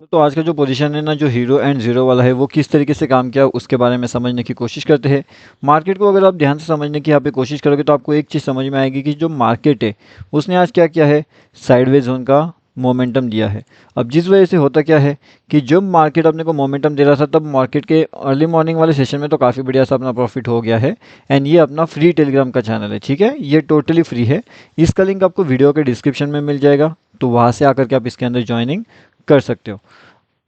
तो आज का जो पोजीशन है ना, जो हीरो एंड ज़ीरो वाला है, वो किस तरीके से काम किया उसके बारे में समझने की कोशिश करते हैं। मार्केट को अगर आप ध्यान से समझने की यहाँ पे कोशिश करोगे तो आपको एक चीज़ समझ में आएगी कि जो मार्केट है उसने आज क्या किया है, साइडवेज जोन का मोमेंटम दिया है। अब जिस वजह से होता क्या है कि जब मार्केट अपने को मोमेंटम दे रहा था तब मार्केट के अर्ली मॉर्निंग वाले सेशन में तो काफ़ी बढ़िया सा अपना प्रॉफिट हो गया है। एंड ये अपना फ्री टेलीग्राम का चैनल है, ठीक है, ये टोटली फ्री है। इसका लिंक आपको वीडियो के डिस्क्रिप्शन में मिल जाएगा, तो वहाँ से आकर के आप इसके अंदर ज्वाइनिंग कर सकते हो।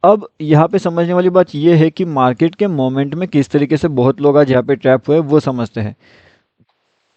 अब यहाँ पे समझने वाली बात ये है कि मार्केट के मोमेंट में किस तरीके से बहुत लोग आज यहाँ पे ट्रैप हुए वो समझते हैं।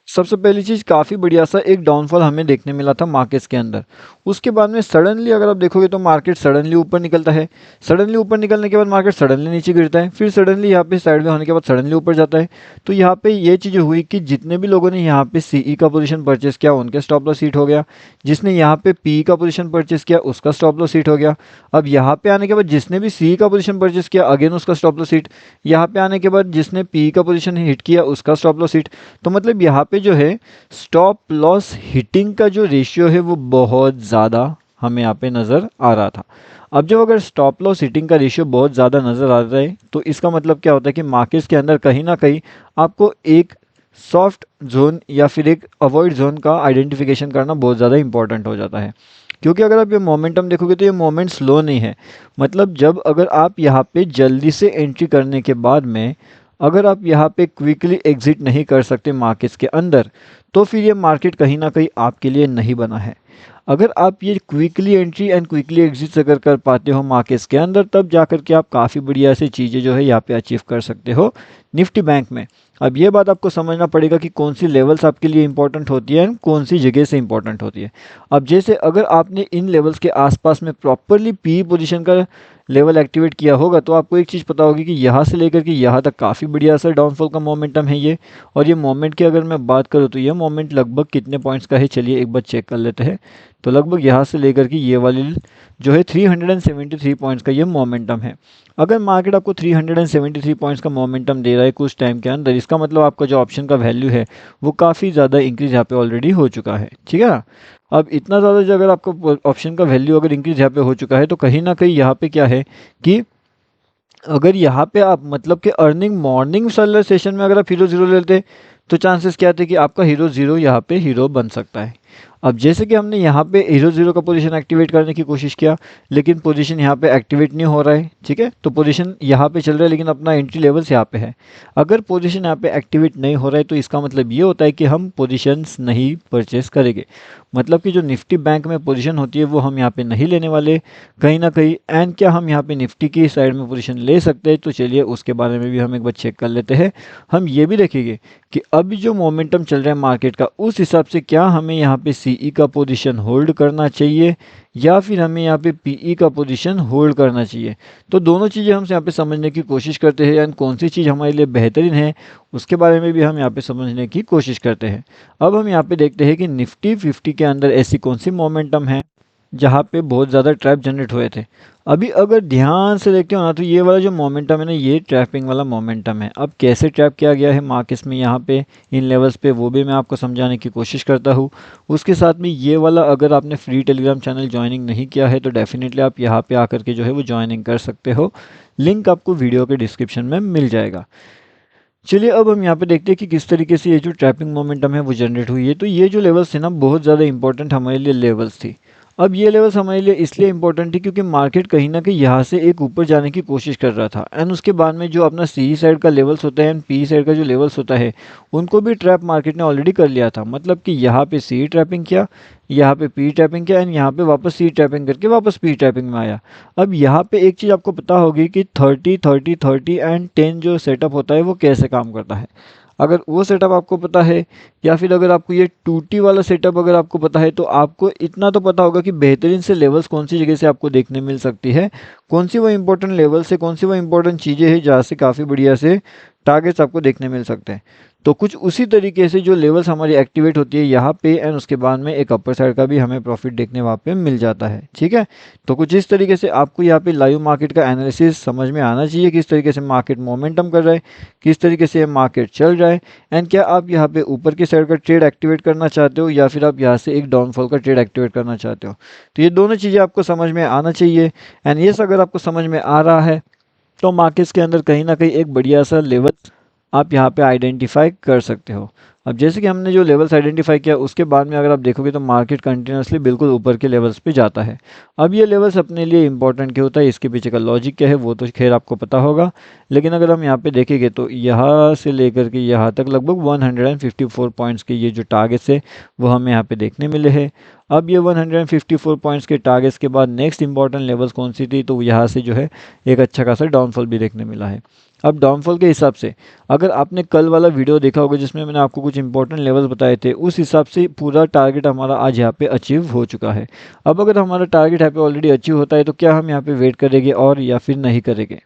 सबसे पहली चीज़, काफ़ी बढ़िया सा एक डाउनफॉल हमें देखने मिला था मार्केट्स के अंदर। उसके बाद में सडनली अगर आप देखोगे तो मार्केट सडनली ऊपर निकलता है। सडनली ऊपर निकलने के बाद मार्केट सडनली नीचे गिरता है, फिर सडनली यहाँ पे साइड में होने के बाद सडनली ऊपर जाता है। तो यहाँ पे ये चीज़ हुई कि जितने भी लोगों ने यहाँ पे सीई का पोजीशन परचेस किया उनके स्टॉप लॉस हिट हो गया। जिसने यहाँ पे पी का पोजीशन परचेस किया उसका स्टॉप लॉस हिट हो गया। अब यहाँ पे आने के बाद जिसने भी सी का पोजीशन परचेस किया अगेन उसका स्टॉप लॉस हिट। यहाँ पे आने के बाद जिसने पी का पोजीशन हिट किया उसका स्टॉप लॉस हिट। तो मतलब यहाँ पे जो है स्टॉप लॉस हिटिंग का जो रेशियो है वो बहुत ज़्यादा हमें यहाँ पे नज़र आ रहा था। अब जब अगर स्टॉप लॉस हिटिंग का रेशियो बहुत ज़्यादा नज़र आ रहा है तो इसका मतलब क्या होता है कि मार्केट्स के अंदर कहीं ना कहीं आपको एक सॉफ्ट जोन या फिर एक अवॉइड जोन का आइडेंटिफिकेशन करना बहुत ज़्यादा इंपॉर्टेंट हो जाता है। क्योंकि अगर आप ये मोमेंटम देखोगे तो ये मोमेंट स्लो नहीं है। मतलब जब अगर आप यहाँ पे जल्दी से एंट्री करने के बाद में अगर आप यहाँ पे क्विकली एग्जिट नहीं कर सकते मार्केट्स के अंदर तो फिर ये मार्केट कहीं ना कहीं आपके लिए नहीं बना है। अगर आप ये quickly entry and quickly exit अगर कर पाते हो मार्केट्स के अंदर तब जा कर के आप काफ़ी बढ़िया से चीज़ें जो है यहाँ पे अचीव कर सकते हो निफ्टी बैंक में। अब ये बात आपको समझना पड़ेगा कि कौन सी लेवल्स आपके लिए इंपॉर्टेंट होती है एंड कौन सी जगह से इंपॉर्टेंट होती है। अब जैसे अगर आपने इन लेवल्स के आसपास में प्रॉपरली पी पोजीशन का लेवल एक्टिवेट किया होगा तो आपको एक चीज़ पता होगी कि यहाँ से लेकर के यहाँ तक काफ़ी बढ़िया सा डाउनफॉल का मोमेंटम है ये। और ये मोमेंट की अगर मैं बात करूँ तो ये मोमेंट लगभग कितने पॉइंट्स का है, चलिए एक बार चेक कर लेते हैं। तो लगभग यहाँ से लेकर के ये वाली जो है 373 पॉइंट्स का ये मोमेंटम है। अगर मार्केट आपको 373 पॉइंट्स का मोमेंटम दे रहा है कुछ टाइम के अंदर, इसका मतलब आपका जो ऑप्शन का वैल्यू है वो काफ़ी ज़्यादा इंक्रीज यहाँ पे ऑलरेडी हो चुका है, ठीक है ना। अब इतना ज़्यादा जो अगर आपका ऑप्शन का वैल्यू अगर इंक्रीज यहाँ पे हो चुका है तो कहीं ना कहीं यहाँ पे क्या है कि अगर यहाँ पे आप मतलब कि अर्निंग मॉर्निंग सेलर सेशन में अगर आप हीरो ज़ीरो लेते तो चांसेस क्या थे कि आपका हीरो ज़ीरो यहाँ पे हीरो बन सकता है। अब जैसे कि हमने यहाँ पे हीरो ज़ीरो का पोजीशन एक्टिवेट करने की कोशिश किया लेकिन पोजीशन यहाँ पे एक्टिवेट नहीं हो रहा है, ठीक है। तो पोजीशन यहाँ पे चल रहा है लेकिन अपना एंट्री लेवल्स यहाँ पे है। अगर पोजीशन यहाँ पे एक्टिवेट नहीं हो रहा है तो इसका मतलब ये होता है कि हम पोजीशंस नहीं परचेस करेंगे। मतलब कि जो निफ्टी बैंक में पोजीशन होती है वो हम यहाँ पे नहीं लेने वाले कहीं ना कहीं। एंड क्या हम यहाँ पे निफ्टी की साइड में पोजीशन ले सकते हैं, तो चलिए उसके बारे में भी हम एक बार चेक कर लेते हैं। हम ये भी देखेंगे कि अभी जो मोमेंटम चल रहा है मार्केट का उस हिसाब से क्या हमें यहाँ पे सीई का पोजीशन होल्ड करना चाहिए या फिर हमें यहाँ पे पीई का पोजीशन होल्ड करना चाहिए। तो दोनों चीज़ें हम यहाँ पे समझने की कोशिश करते हैं एंड कौन सी चीज़ हमारे लिए बेहतरीन है उसके बारे में भी हम यहाँ पे समझने की कोशिश करते हैं। अब हम यहाँ पे देखते हैं कि निफ्टी 50 के अंदर ऐसी कौन सी मोमेंटम है जहाँ पे बहुत ज़्यादा ट्रैप जनरेट हुए थे। अभी अगर ध्यान से देखते हो ना तो ये वाला जो मोमेंटम है ना ये ट्रैपिंग वाला मोमेंटम है। अब कैसे ट्रैप किया गया है मार्केट्स में यहाँ पे इन लेवल्स पे वो भी मैं आपको समझाने की कोशिश करता हूँ। उसके साथ में ये वाला अगर आपने फ्री टेलीग्राम चैनल ज्वाइनिंग नहीं किया है तो डेफिनेटली आप यहाँ पे आकर के जो है वो ज्वाइनिंग कर सकते हो। लिंक आपको वीडियो के डिस्क्रिप्शन में मिल जाएगा। चलिए अब हम यहाँ पे देखते हैं कि किस तरीके से ये जो ट्रैपिंग मोमेंटम है वो जनरेट हुई है। तो ये जो लेवल्स थे ना बहुत ज़्यादा इंपॉर्टेंट हमारे लिए लेवल्स थी। अब ये लेवल्स हमारे लिए इसलिए इंपॉर्टेंट थी क्योंकि मार्केट कहीं ना कहीं यहाँ से एक ऊपर जाने की कोशिश कर रहा था एंड उसके बाद में जो अपना सी साइड का लेवल्स होता है एंड पी साइड का जो लेवल्स होता है उनको भी ट्रैप मार्केट ने ऑलरेडी कर लिया था। मतलब कि यहाँ पे सी ट्रैपिंग किया, यहाँ पे पी ट्रैपिंग किया एंड यहाँ पे वापस सी ट्रैपिंग करके वापस पी ट्रैपिंग में आया। अब यहाँ पे एक चीज़ आपको पता होगी कि 30 30 30 एंड 10 जो सेटअप होता है वो कैसे काम करता है। अगर वो सेटअप आपको पता है या फिर अगर आपको ये टूटी वाला सेटअप अगर आपको पता है तो आपको इतना तो पता होगा कि बेहतरीन से लेवल्स कौन सी जगह से आपको देखने मिल सकती है, कौन सी वो इंपॉर्टेंट लेवल्स है, कौन सी वो इंपॉर्टेंट चीज़ें हैं जहाँ से काफ़ी बढ़िया से टारगेट्स आपको देखने मिल सकते हैं। तो कुछ उसी तरीके से जो लेवल्स हमारी एक्टिवेट होती है यहाँ पे एंड उसके बाद में एक अपर साइड का भी हमें प्रॉफिट देखने वहाँ पे मिल जाता है। ठीक है, तो कुछ इस तरीके से आपको यहाँ पे लाइव मार्केट का एनालिसिस समझ में आना चाहिए, किस तरीके से मार्केट मोमेंटम कर रहा है, किस तरीके से मार्केट चल रहा है, एंड क्या आप यहाँ पे ऊपर की साइड का ट्रेड एक्टिवेट करना चाहते हो या फिर आप यहाँ से एक डाउनफॉल का ट्रेड एक्टिवेट करना चाहते हो। तो ये दोनों चीज़ें आपको समझ में आना चाहिए। एंड ये अगर आपको समझ में आ रहा है तो मार्केट्स के अंदर कहीं ना कहीं एक बढ़िया सा लेवल आप यहाँ पे आइडेंटिफाई कर सकते हो। अब जैसे कि हमने जो लेवल्स आइडेंटिफाई किया उसके बाद में अगर आप देखोगे तो मार्केट कंटिन्यूसली बिल्कुल ऊपर के लेवल्स पे जाता है। अब ये लेवल्स अपने लिए इंपॉर्टेंट क्यों होता है, इसके पीछे का लॉजिक क्या है वो तो खैर आपको पता होगा, लेकिन अगर हम यहाँ पे देखेंगे तो यहाँ से लेकर के यहाँ तक लगभग 154 पॉइंट्स के ये जो टारगेट्स है वो हमें यहाँ पे देखने मिले हैं। अब ये 154 पॉइंट्स के टारगेट्स के बाद नेक्स्ट इंपॉर्टेंट लेवल्स कौन सी थी, तो यहाँ से जो है एक अच्छा खासा डाउनफॉल भी देखने मिला है। अब डाउनफॉल के हिसाब से अगर आपने कल वाला वीडियो देखा होगा जिसमें मैंने आपको कुछ इंपॉर्टेंट लेवल्स बताए थे, उस हिसाब से पूरा टारगेट हमारा आज यहाँ पे अचीव हो चुका है। अब अगर हमारा टारगेट यहाँ पे ऑलरेडी अचीव होता है तो क्या हम यहाँ पे वेट करेंगे और या फिर नहीं करेंगे?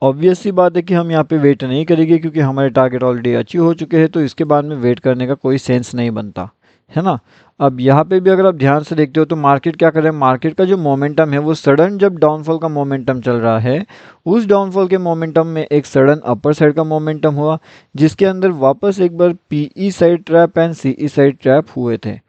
ऑब्वियस सी बात है कि हम यहाँ पे वेट नहीं करेंगे, क्योंकि हमारे टारगेट ऑलरेडी अचीव हो चुके हैं, तो इसके बाद में वेट करने का कोई सेंस नहीं बनता है ना। अब यहाँ पे भी अगर आप ध्यान से देखते हो तो मार्केट क्या कर रहा है, मार्केट का जो मोमेंटम है वो सडन जब डाउनफॉल का मोमेंटम चल रहा है, उस डाउनफॉल के मोमेंटम में एक सडन अपर साइड का मोमेंटम हुआ, जिसके अंदर वापस एक बार PE side trap and CE side trap हुए थे।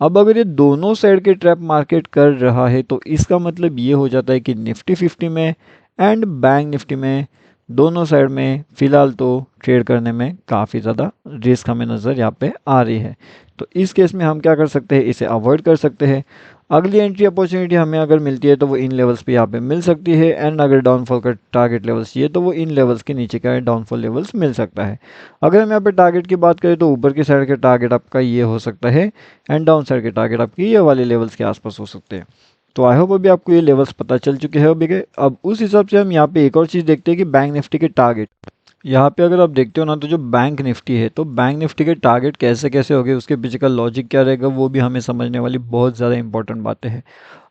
अब अगर ये दोनों साइड के ट्रैप मार्केट कर रहा है तो इसका मतलब ये हो जाता है कि निफ्टी 50 में एंड बैंक निफ्टी में दोनों साइड में फ़िलहाल तो ट्रेड करने में काफ़ी ज़्यादा रिस्क हमें नज़र यहाँ पे आ रही है। तो इस केस में हम क्या कर सकते हैं, इसे अवॉइड कर सकते हैं। अगली एंट्री अपॉर्चुनिटी हमें अगर मिलती है तो वो इन लेवल्स पे यहाँ पे मिल सकती है, एंड अगर डाउनफॉल का टारगेट लेवल्स चाहिए तो वो इन लेवल्स के नीचे का डाउनफॉल लेवल्स मिल सकता है। अगर हम यहाँ पे टारगेट की बात करें तो ऊपर की साइड के टारगेट आपका ये हो सकता है एंड डाउन साइड के टारगेट आपकी ये वाले लेवल्स के आसपास हो सकते हैं। तो आई होप अभी आपको ये लेवल्स पता चल चुके हैं अभी के। अब उस हिसाब से हम यहाँ पे एक और चीज़ देखते हैं कि बैंक निफ्टी के टारगेट। यहाँ पे अगर आप देखते हो ना तो जो बैंक निफ्टी है तो बैंक निफ्टी के टारगेट कैसे कैसे हो गए, उसके पीछे का लॉजिक क्या रहेगा, वो भी हमें समझने वाली बहुत ज़्यादा इंपॉर्टेंट बातें हैं।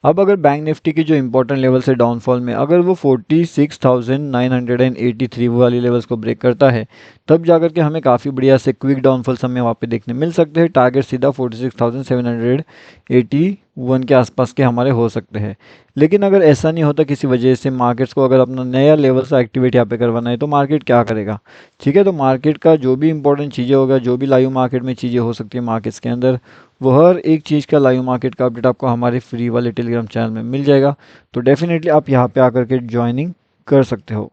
अब अगर बैंक निफ्टी की जो इंपॉर्टेंट लेवल्स है डाउनफॉल में, अगर वो 46,983 वाली लेवल्स को ब्रेक करता है तब जाकर के हमें काफ़ी बढ़िया से क्विक डाउनफॉल्स हमें वहाँ पे देखने मिल सकते हैं। टारगेट सीधा 46,781 के आसपास के हमारे हो सकते हैं। लेकिन अगर ऐसा नहीं होता किसी वजह से मार्केट्स को अगर अपना नया लेवल सा एक्टिवेट यहाँ पे करवाना है तो मार्केट क्या करेगा? ठीक है, तो मार्केट का जो भी इंपॉर्टेंट चीज़ें होगा, जो भी लाइव मार्केट में चीज़ें हो सकती है मार्केट्स के अंदर, वो हर एक चीज़ का लाइव मार्केट का अपडेट आपको हमारे फ्री वाले टेलीग्राम चैनल में मिल जाएगा। तो डेफिनेटली आप यहाँ पे आकर के ज्वाइनिंग कर सकते हो।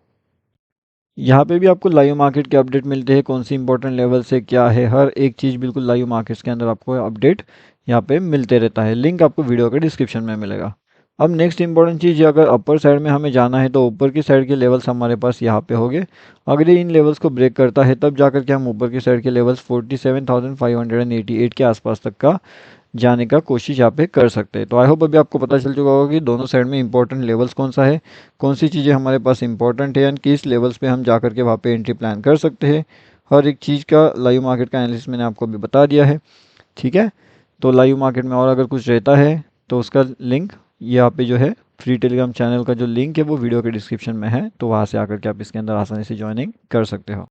यहाँ पे भी आपको लाइव मार्केट के अपडेट मिलते हैं, कौन सी इंपॉर्टेंट लेवल से क्या है, हर एक चीज़ बिल्कुल लाइव मार्केट्स के अंदर आपको अपडेट यहाँ पे मिलते रहता है। लिंक आपको वीडियो के डिस्क्रिप्शन में मिलेगा। अब नेक्स्ट इंपॉर्टेंट चीज़, अगर अपर साइड में हमें जाना है तो ऊपर की साइड के लेवल्स हमारे पास यहाँ पे होंगे। अगर ये इन लेवल्स को ब्रेक करता है तब जाकर के हम ऊपर की साइड के लेवल्स 47,588 के आसपास तक का जाने का कोशिश यहाँ पे कर सकते हैं। तो आई होप अभी आपको पता चल चुका होगा कि दोनों साइड में इंपॉर्टेंट लेवल्स कौन सा है, कौन सी चीज़ें हमारे पास इंपॉर्टेंट है एंड किस लेवल्स पे हम जा करके वहाँ पे एंट्री प्लान कर सकते हैं। हर एक चीज़ का लाइव मार्केट का एनालिसिस मैंने आपको अभी बता दिया है। ठीक है, तो लाइव मार्केट में और अगर कुछ रहता है तो उसका लिंक यहाँ पे जो है फ्री टेलीग्राम चैनल का जो लिंक है वो वीडियो के डिस्क्रिप्शन में है, तो वहाँ से आकर के आप इसके अंदर आसानी से ज्वाइनिंग कर सकते हो।